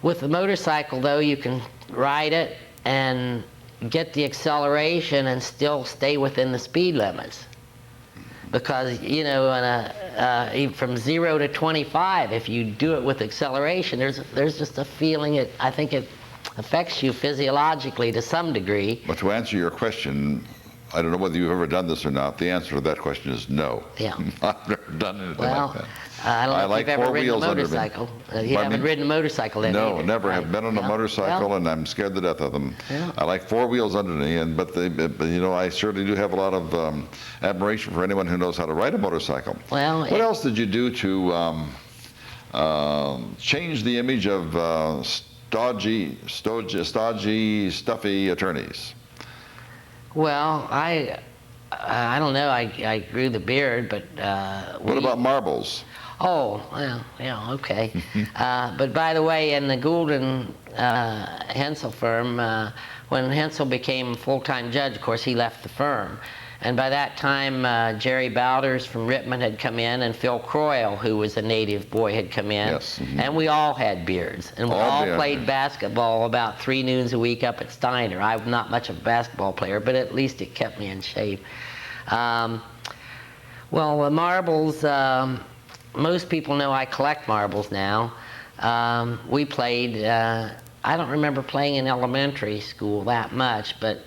With the motorcycle, though, you can ride it and get the acceleration and still stay within the speed limits. Because, from 0 to 25, if you do it with acceleration, there's just a feeling, I think it affects you physiologically to some degree. But to answer your question, I don't know whether you've ever done this or not. The answer to that question is no. Yeah. I've never done anything like that. I don't know if like you've ever 4 ridden a wheels under me. motorcycle. You haven't ridden a motorcycle then? No, either. never. Right. Have been on a motorcycle, and I'm scared to death of them. Yeah. I like 4 wheels under me, but I certainly do have a lot of admiration for anyone who knows how to ride a motorcycle. Well, what else did you do to change the image of stodgy, stuffy attorneys? Well, I don't know. I grew the beard, but What about marbles? Oh, well, yeah, okay. But by the way, in the Gould and Hensel firm, when Hensel became full-time judge, of course, he left the firm. And by that time, Jerry Bowders from Rittman had come in, and Phil Croyle, who was a native boy, had come in. Yes. And we all had beards. And we all played basketball about 3 noons a week up at Steiner. I'm not much of a basketball player, but at least it kept me in shape. Well, the marbles, most people know I collect marbles now. We played, I don't remember playing in elementary school that much, but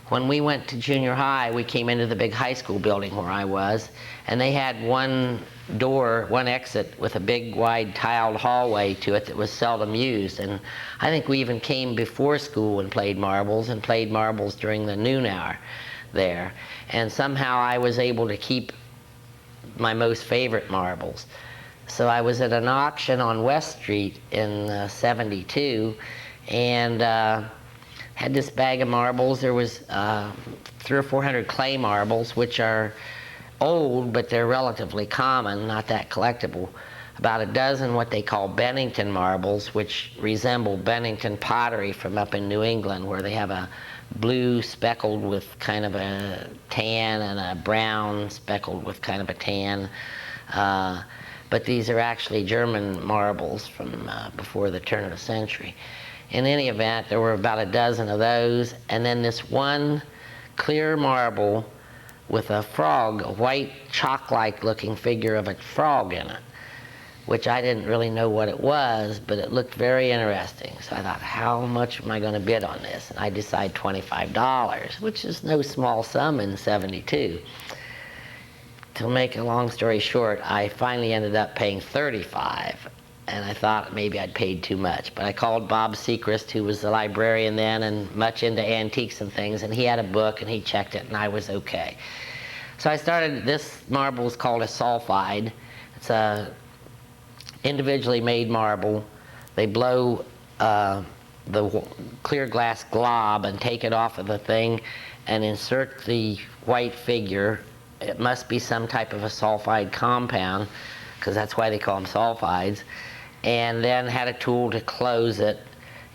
when we went to junior high, we came into the big high school building where I was, and they had one door, one exit with a big wide tiled hallway to it that was seldom used. And I think we even came before school and played marbles during the noon hour there. And somehow I was able to keep my most favorite marbles. So I was at an auction on West Street in '72, and had this bag of marbles. There was 300 or 400 clay marbles, which are old, but they're relatively common, not that collectible. About a dozen what they call Bennington marbles, which resemble Bennington pottery from up in New England, where they have a blue speckled with kind of a tan and a brown speckled with kind of a tan. But these are actually German marbles from before the turn of the century. In any event, there were about a dozen of those, and then this one clear marble with a frog, a white chalk-like looking figure of a frog in it, which I didn't really know what it was, but it looked very interesting. So I thought, how much am I going to bid on this? And I decided $25, which is no small sum in '72. To make a long story short, I finally ended up paying $35. And I thought maybe I'd paid too much. But I called Bob Sechrist, who was the librarian then and much into antiques and things, and he had a book and he checked it, and I was okay. So I started, this marble is called a sulfide. It's a individually made marble. They blow the clear glass glob and take it off of the thing and insert the white figure. It must be some type of a sulfide compound, because that's why they call them sulfides. And then had a tool to close it,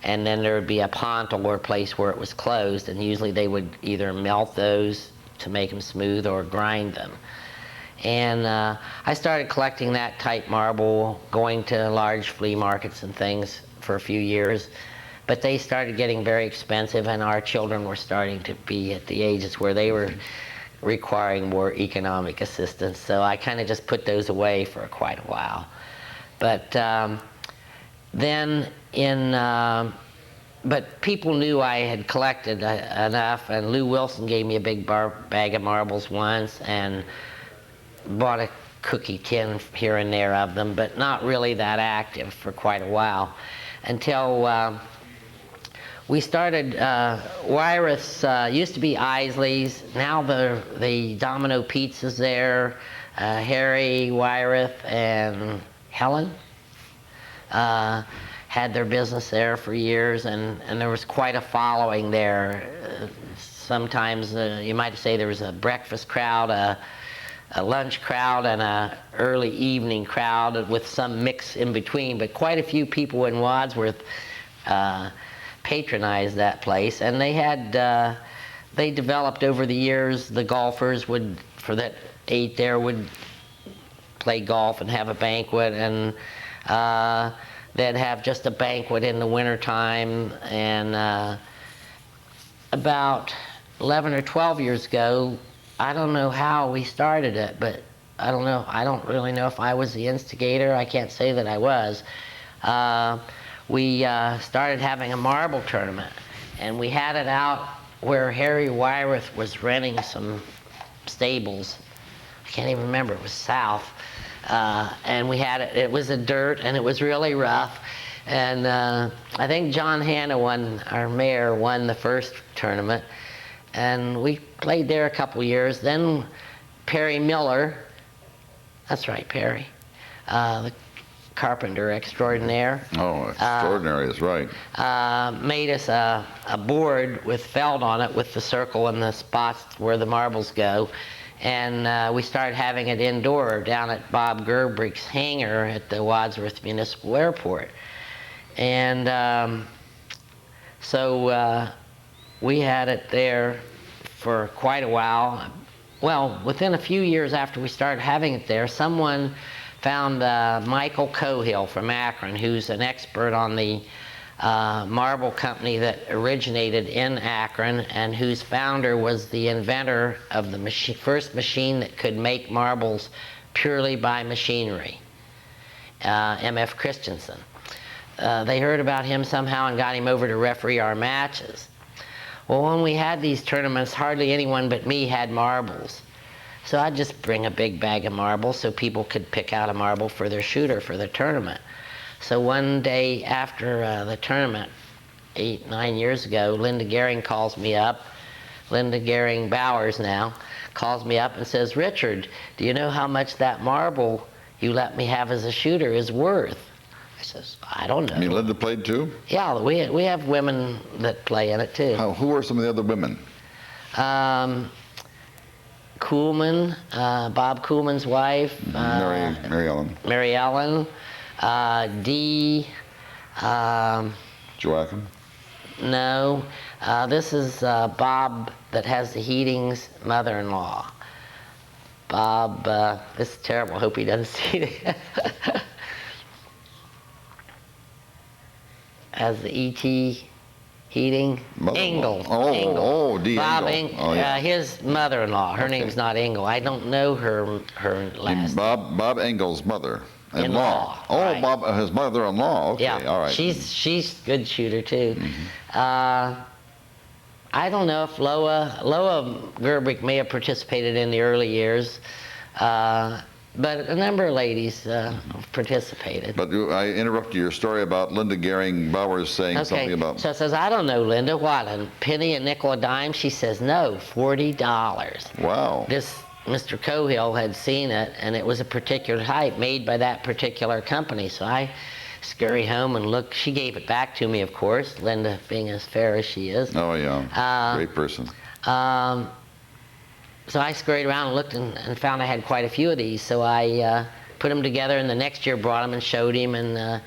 and then there would be a pontal or place where it was closed, and usually they would either melt those to make them smooth or grind them. And I started collecting that type marble, going to large flea markets and things for a few years, but they started getting very expensive, and our children were starting to be at the ages where they were requiring more economic assistance, so I kind of just put those away for quite a while. But then but people knew I had collected enough, and Lou Wilson gave me a big bag of marbles once and bought a cookie tin here and there of them, but not really that active for quite a while, until we started, Wyrath's used to be Isley's, now the Domino Pizza's there, Harry Wyrath and Helen had their business there for years, and there was quite a following there. Sometimes you might say there was a breakfast crowd, a lunch crowd, and a early evening crowd with some mix in between, but quite a few people in Wadsworth patronized that place, and they had they developed over the years. The golfers would, for that ate there, would play golf and have a banquet, and they'd have just a banquet in the wintertime. And about 11 or 12 years ago, I don't know how we started it, but I don't really know if I was the instigator. I can't say that I was. We started having a marble tournament, and we had it out where Harry Wyrath was renting some stables. I can't even remember, it was south. And we had it was a dirt, and it was really rough. And I think John Hanna our mayor, won the first tournament. And we played there a couple years. Then Perry Miller, that's right, Perry, the carpenter extraordinaire. Oh, extraordinary is right. Made us a board with felt on it with the circle and the spots where the marbles go. And we started having it indoor down at Bob Gerbrick's hangar at the Wadsworth Municipal Airport. And so we had it there for quite a while. Well, within a few years after we started having it there, someone found Michael Cohill from Akron, who's an expert on the marble company that originated in Akron and whose founder was the inventor of the first machine that could make marbles purely by machinery, M.F. Christensen. They heard about him somehow and got him over to referee our matches. Well, when we had these tournaments, hardly anyone but me had marbles. So I'd just bring a big bag of marbles so people could pick out a marble for their shooter for the tournament. So one day after the tournament, 8, 9 years ago, Linda Gehring calls me up. Linda Gehring Bowers now calls me up and says, "Richard, do you know how much that marble you let me have as a shooter is worth?" I says, "I don't know." You mean Linda played too? Yeah, we have women that play in it too. Who are some of the other women? Kuhlman, Bob Kuhlman's wife. Mary Ellen. Mary Ellen. Dee. Joachim? No. This is Bob that has the heating's mother-in-law. Bob, this is terrible. I hope he doesn't see it. Has the ET heating. Engel. Oh, Dee Bob Engel. Oh, yeah. His mother-in-law. Her name's not Engel. I don't know her last name. Bob Engel's mother. In-law. Oh, right. Bob, his mother-in-law. Okay, yeah. all right. She's a good shooter too. Mm-hmm. I don't know if Loa Gerbrick may have participated in the early years, but a number of ladies participated. But I interrupted your story about Linda Gehring Bowers saying something about... So it says, "I don't know, Linda, what, a penny, a nickel, a dime?" She says, "No, $40. Wow. This Mr. Cohill had seen it, and it was a particular type made by that particular company. So I scurry home and look. She gave it back to me, of course, Linda being as fair as she is. Oh, yeah. Great person. So I scurried around and looked and found I had quite a few of these. So I put them together, and the next year brought them and showed him. And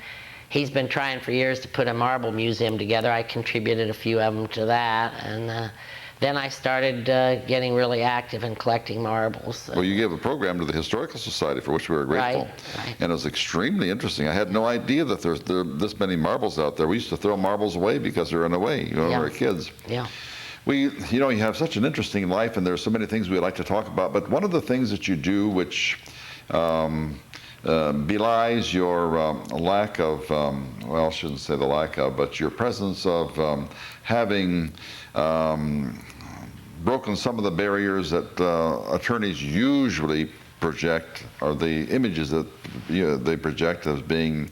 he's been trying for years to put a marble museum together. I contributed a few of them to that. And then I started getting really active in collecting marbles. Well, you gave a program to the Historical Society for which we were grateful. Right. And it was extremely interesting. I had no idea that there are this many marbles out there. We used to throw marbles away because they were in the way, when we were kids. Yeah. You have such an interesting life, and there's so many things we'd like to talk about. But one of the things that you do, which belies your lack of, well, I shouldn't say the lack of, but your presence of having broken some of the barriers that attorneys usually project, or the images that they project as being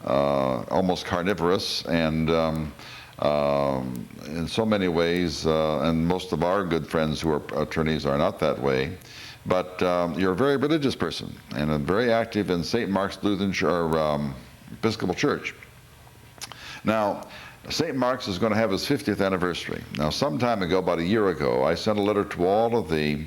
almost carnivorous, and in so many ways, and most of our good friends who are attorneys are not that way. But you're a very religious person, and very active in St. Mark's Lutheran Episcopal Church. Now, St. Mark's is going to have its 50th anniversary. Now, some time ago, about a year ago, I sent a letter to all of the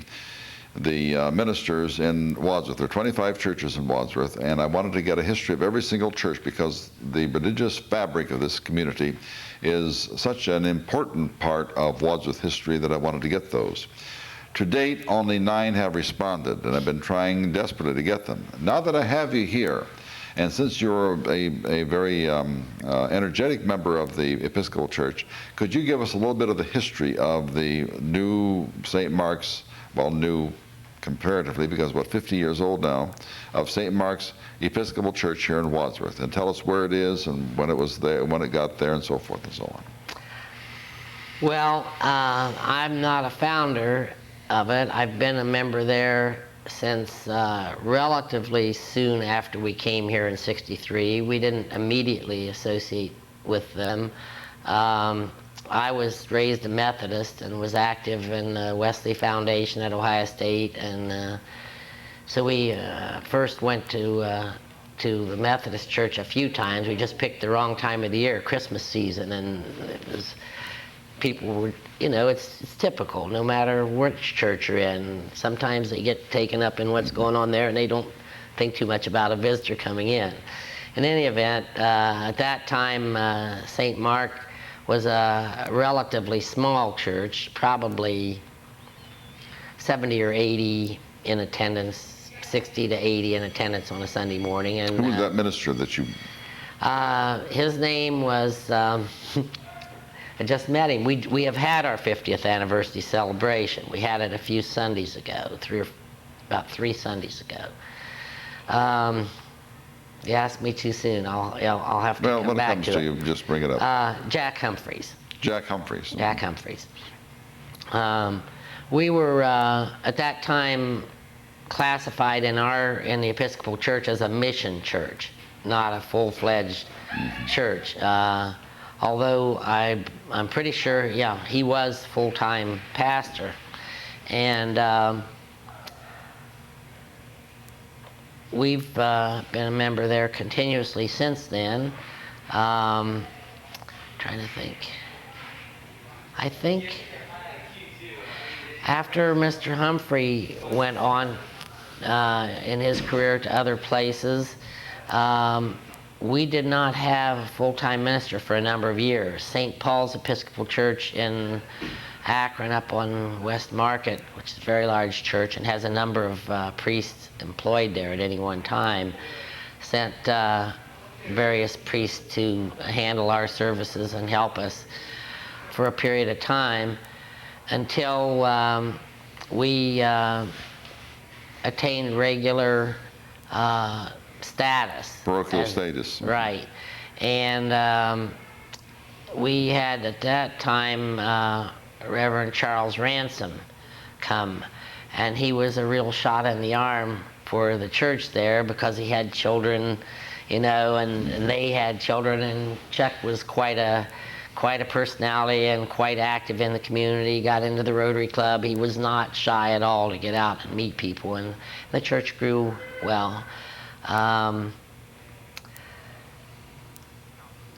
ministers in Wadsworth. There are 25 churches in Wadsworth, and I wanted to get a history of every single church, because the religious fabric of this community is such an important part of Wadsworth history that I wanted to get those. To date, only 9 have responded, and I've been trying desperately to get them. Now that I have you here, and since you're a very energetic member of the Episcopal Church, could you give us a little bit of the history of the new St. Mark's, well, new comparatively, because what, 50 years old now, of St. Mark's Episcopal Church here in Wadsworth, and tell us where it is and when it was there, when it got there, and so forth and so on. Well, I'm not a founder of it. I've been a member there since relatively soon after we came here in '63. We didn't immediately associate with them. I was raised a Methodist and was active in the Wesley Foundation at Ohio State, and so we first went to to the Methodist church a few times. We just picked the wrong time of the year, Christmas season, and people were, it's typical, no matter which church you're in. Sometimes they get taken up in what's going on there, and they don't think too much about a visitor coming in. In any event, at that time, St. Mark was a relatively small church, probably 70 or 80 in attendance, 60 to 80 in attendance on a Sunday morning. And who was that minister that you? His name was, I just met him. We have had our 50th anniversary celebration. We had it a few Sundays ago, about 3 Sundays ago. You asked me too soon. I'll have to come back to it. Well, when it comes to you, just bring it up. Jack Humphreys. Jack Humphreys. Jack Humphreys. We were at that time classified in the Episcopal Church as a mission church, not a full-fledged church. Although I'm pretty sure, yeah, he was full-time pastor, and we've been a member there continuously since then. Trying to think. I think after Mr. Humphrey went on in his career to other places, we did not have a full-time minister for a number of years. St. Paul's Episcopal Church in Akron up on West Market, which is a very large church and has a number of priests employed there at any one time, sent various priests to handle our services and help us for a period of time until we attained regular status. Parochial status. Right. And we had at that time Reverend Charles Ransom come, and he was a real shot in the arm for the church there because he had children, and they had children, and Chuck was quite a personality and quite active in the community. He got into the Rotary Club. He was not shy at all to get out and meet people, and the church grew well.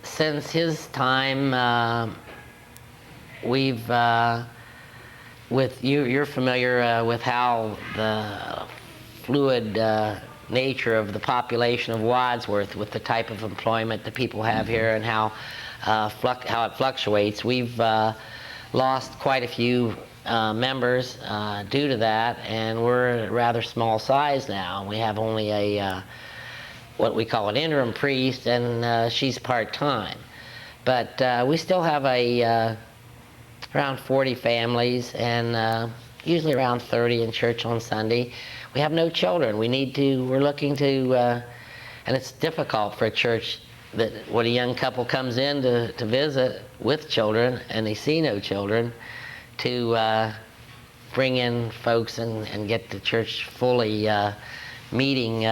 Since his time, we've you're familiar with how the fluid nature of the population of Wadsworth, with the type of employment that people have here and how it fluctuates. We've lost quite a few members due to that, and we're a rather small size now. We have only a what we call an interim priest, and she's part-time. But we still have around 40 families, and usually around 30 in church on Sunday. We have no children. We're looking to, and it's difficult for a church that when a young couple comes in to visit with children and they see no children, to bring in folks and get the church fully meeting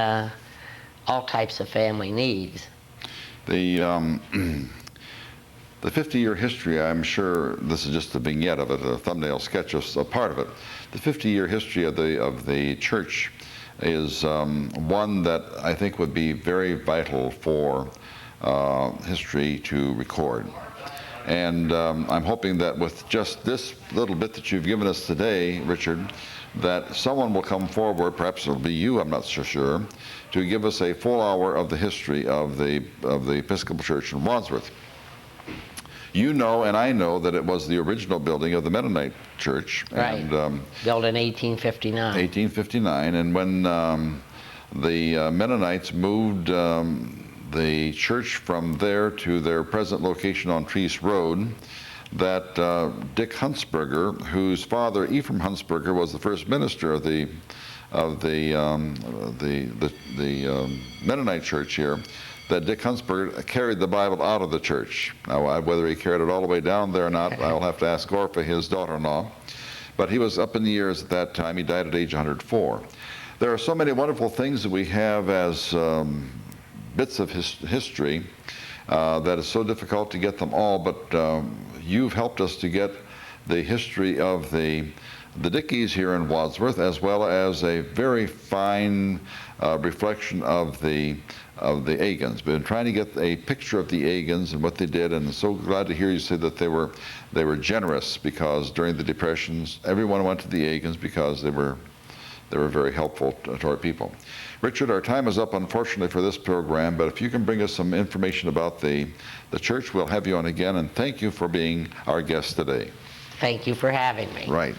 all types of family needs. The 50-year history, I'm sure this is just a vignette of it, a thumbnail sketch of a part of it. The 50-year history of the church is one that I think would be very vital for history to record. And I'm hoping that with just this little bit that you've given us today, Richard, that someone will come forward, perhaps it'll be you, I'm not so sure, to give us a full hour of the history of the Episcopal Church in Wadsworth. You know, and I know, that it was the original building of the Mennonite Church. Right. And, built in 1859. 1859, and when the Mennonites moved the church from there to their present location on Treese Road, that Dick Huntsberger, whose father Ephraim Huntsberger was the first minister of the Mennonite church here, that Dick Huntsberger carried the Bible out of the church. Now, whether he carried it all the way down there or not, I'll have to ask Orpha, his daughter-in-law. But he was up in the years at that time. He died at age 104. There are so many wonderful things that we have as bits of history that is so difficult to get them all, but you've helped us to get the history of the the Dickeys here in Wadsworth, as well as a very fine reflection of the Agans. Been trying to get a picture of the Agans and what they did, and so glad to hear you say that they were generous, because during the Depressions, everyone went to the Agans because they were very helpful to our people. Richard, our time is up, unfortunately, for this program, but if you can bring us some information about the church, we'll have you on again, and thank you for being our guest today. Thank you for having me. Right.